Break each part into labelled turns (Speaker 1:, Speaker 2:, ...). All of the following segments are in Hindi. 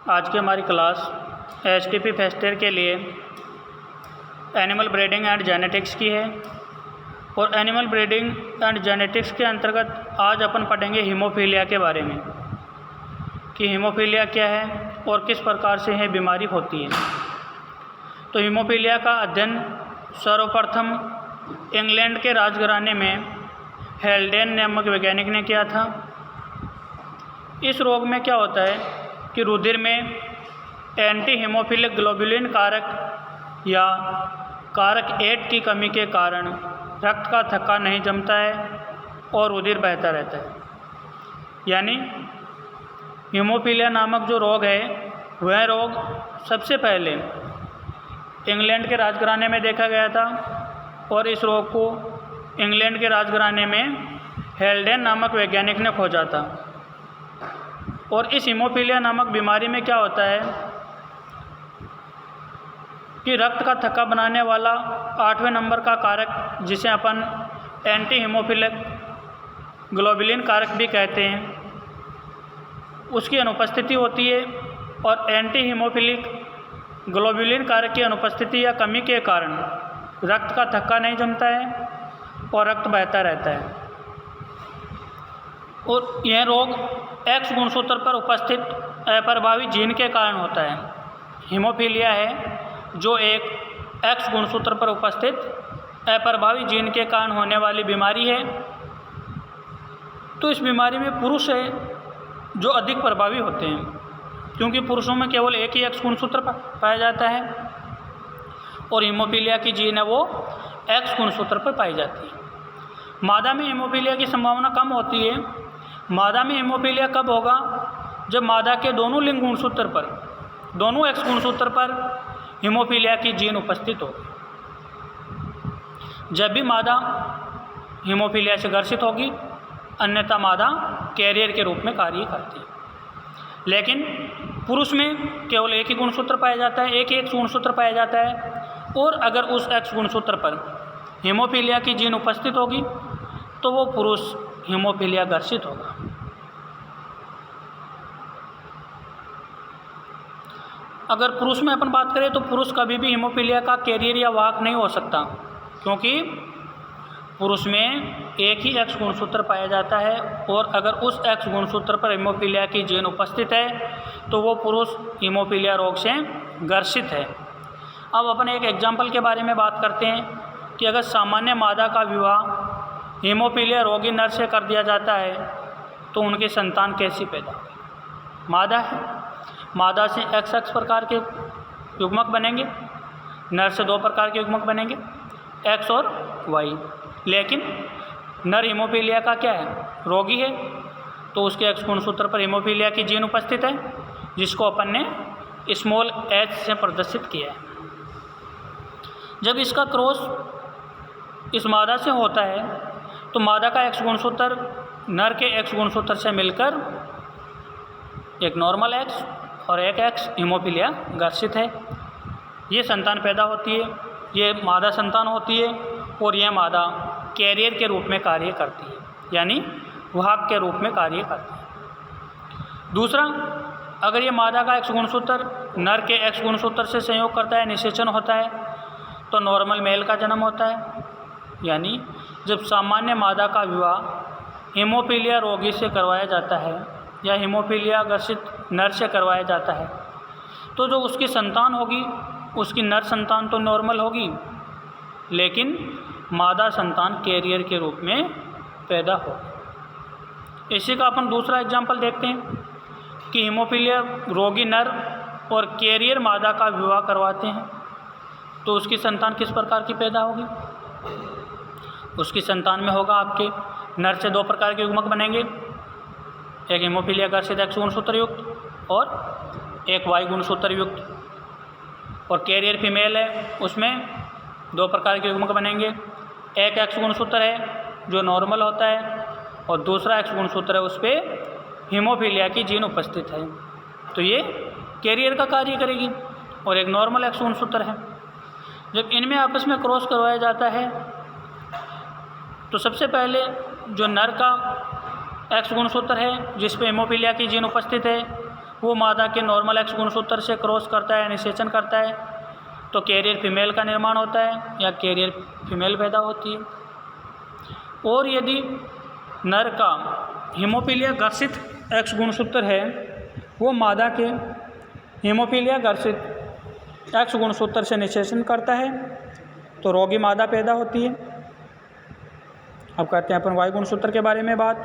Speaker 1: आज की हमारी क्लास एचटीपी फर्स्ट ईयर के लिए एनिमल ब्रीडिंग एंड जेनेटिक्स की है। और एनिमल ब्रीडिंग एंड जेनेटिक्स के अंतर्गत आज अपन पढ़ेंगे हीमोफीलिया के बारे में कि हीमोफीलिया क्या है और किस प्रकार से यह बीमारी होती है। तो हीमोफीलिया का अध्ययन सर्वप्रथम इंग्लैंड के राजघराने में हेल्डेन नामक वैज्ञानिक ने किया था। इस रोग में क्या होता है कि रुधिर में एंटी हीमोफिलिक ग्लोबुलिन कारक या कारक 8 की कमी के कारण रक्त का थक्का नहीं जमता है और रुधिर बहता रहता है। यानी हीमोफीलिया नामक जो रोग है वह रोग सबसे पहले इंग्लैंड के राजघराने में देखा गया था और इस रोग को इंग्लैंड के राजघराने में हेल्डेन नामक वैज्ञानिक ने खोजा था। और इस हीमोफीलिया नामक बीमारी में क्या होता है कि रक्त का थक्का बनाने वाला 8वें नंबर का कारक जिसे अपन एंटी हीमोफिलिक ग्लोबुलिन कारक भी कहते हैं उसकी अनुपस्थिति होती है। और एंटी हीमोफिलिक ग्लोबुलिन कारक की अनुपस्थिति या कमी के कारण रक्त का थक्का नहीं जमता है और रक्त बहता रहता है। और यह रोग एक्स गुणसूत्र पर उपस्थित अप्रभावी जीन के कारण होता है। हीमोफीलिया है जो एक एक्स गुणसूत्र पर उपस्थित अप्रभावी जीन के कारण होने वाली बीमारी है। तो इस बीमारी में पुरुष है जो अधिक प्रभावी होते हैं क्योंकि पुरुषों में केवल एक ही एक्स गुणसूत्र पाया जाता है और हीमोफीलिया की जीन है वो एक्स गुणसूत्र पर पाई जाती है। मादा में हीमोफीलिया की संभावना कम होती है। मादा में हीमोफीलिया कब होगा? जब मादा के दोनों लिंग गुणसूत्र पर, दोनों एक्स गुणसूत्र पर हीमोफीलिया की जीन उपस्थित हो। जब भी मादा हीमोफीलिया से ग्रसित होगी, अन्यथा मादा कैरियर के रूप में कार्य करती है। लेकिन पुरुष में केवल एक ही गुणसूत्र पाया जाता है, एक ही एक्स गुणसूत्र पाया जाता है। और अगर उस एक्स गुणसूत्र पर हीमोफीलिया की जीन उपस्थित होगी तो वो पुरुष हीमोफीलिया ग्रसित होगा। अगर पुरुष में अपन बात करें तो पुरुष कभी भी हीमोफीलिया का कैरियर या वाहक नहीं हो सकता क्योंकि पुरुष में एक ही एक्स गुणसूत्र पाया जाता है और अगर उस एक्स गुणसूत्र पर हीमोफीलिया की जीन उपस्थित है तो वो पुरुष हीमोफीलिया रोग से ग्रसित है। अब अपन एक एग्जाम्पल के बारे में बात करते हैं कि अगर सामान्य मादा का विवाह हीमोफीलिया रोगी नर से कर दिया जाता है तो उनकी संतान कैसी पैदा होगी? मादा है, मादा से XX प्रकार के युग्मक बनेंगे, नर से 2 प्रकार के युग्मक बनेंगे, X और Y। लेकिन नर हीमोफीलिया का क्या है? रोगी है, तो उसके एक्स गुणसूत्र पर हीमोफीलिया की जीन उपस्थित है जिसको अपन ने स्मॉल h से प्रदर्शित किया है। जब इसका क्रॉस इस मादा से होता है तो मादा का एक्स गुणसूत्र नर के एक्स गुणसूत्र से मिलकर एक नॉर्मल एक्स और एक एक्स हीमोफीलिया ग्रसित है। ये संतान पैदा होती है, ये मादा संतान होती है और यह मादा कैरियर के रूप में कार्य करती है, यानी वाहक के रूप में कार्य करती है। दूसरा, अगर ये मादा का एक्स गुणसूत्र नर के एक्स गुणसूत्र से संयोग करता है, निषेचन होता है, तो नॉर्मल मेल का जन्म होता है। यानी जब सामान्य मादा का विवाह हीमोफीलिया रोगी से करवाया जाता है या हीमोफीलिया ग्रसित नर से करवाया जाता है तो जो उसकी संतान होगी उसकी नर संतान तो नॉर्मल होगी लेकिन मादा संतान कैरियर के रूप में पैदा हो। इसी का अपन दूसरा एग्जाम्पल देखते हैं कि हीमोफीलिया रोगी नर और कैरियर मादा का विवाह करवाते हैं तो उसकी संतान किस प्रकार की पैदा होगी? उसकी संतान में होगा आपके नर से 2 प्रकार के युग्मक बनेंगे, एक हीमोफीलिया ग्रसित एक्स गुणसूत्र युक्त और एक Y गुणसूत्र युक्त। और कैरियर फीमेल है, उसमें 2 प्रकार के युग्मक बनेंगे, एक एक्स गुणसूत्र है जो नॉर्मल होता है और दूसरा एक्स गुणसूत्र है उस पर हीमोफीलिया की जीन उपस्थित है तो ये कैरियर का कार्य करेगी। और एक नॉर्मल एक्स गुणसूत्र है। जब इनमें आपस में क्रॉस करवाया जाता है तो सबसे पहले जो नर का एक्स गुणसूत्र है जिस पे हीमोफीलिया की जीन उपस्थित है वो मादा के नॉर्मल एक्स गुणसूत्र से क्रॉस करता है, निषेचन करता है, तो कैरियर फीमेल का निर्माण होता है या कैरियर फीमेल पैदा होती है। और यदि नर का हीमोफीलिया घर्षित एक्स गुणसूत्र है, वो मादा के हीमोफीलिया घर्षित एक्स गुणसूत्र से निषेचन करता है, तो रोगी मादा पैदा होती है। अब करते हैं अपन वाई गुणसूत्र के बारे में बात।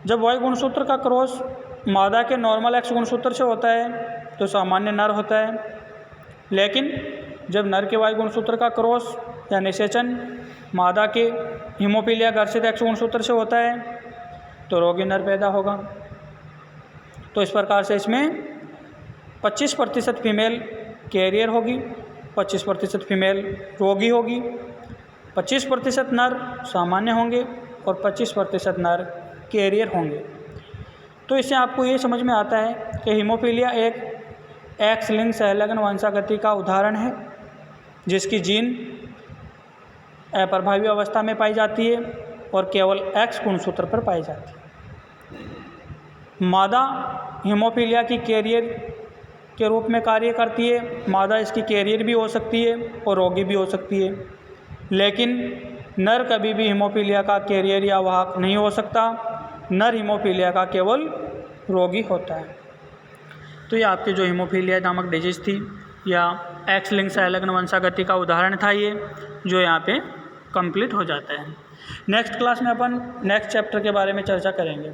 Speaker 1: जब वाई गुणसूत्र का क्रॉस मादा के नॉर्मल एक्स गुणसूत्र से होता है तो सामान्य नर होता है, लेकिन जब नर के वाई गुणसूत्र का क्रॉस या निषेचन मादा के हीमोफीलिया घर्षित एक्स गुणसूत्र से होता है तो रोगी नर पैदा होगा। तो इस प्रकार से इसमें 25% फीमेल कैरियर होगी, 25% फीमेल रोगी होगी, 25% नर सामान्य होंगे और 25% नर कैरियर होंगे। तो इससे आपको ये समझ में आता है कि हीमोफीलिया एक एक्स लिंग सहलग्न वंशागति का उदाहरण है, जिसकी जीन अप्रभावी अवस्था में पाई जाती है और केवल एक्स गुणसूत्र पर पाई जाती है। मादा हीमोफीलिया की कैरियर के रूप में कार्य करती है। मादा इसकी कैरियर भी हो सकती है और रोगी भी हो सकती है, लेकिन नर कभी भी हीमोफीलिया का कैरियर या वाहक नहीं हो सकता। नर हीमोफीलिया का केवल रोगी होता है। तो ये आपके जो हीमोफीलिया नामक डिजीज़ थी या एक्स लिंग सहलग्न वंशागति का उदाहरण था, ये जो यहाँ पे कंप्लीट हो जाता है। नेक्स्ट क्लास में अपन नेक्स्ट चैप्टर के बारे में चर्चा करेंगे।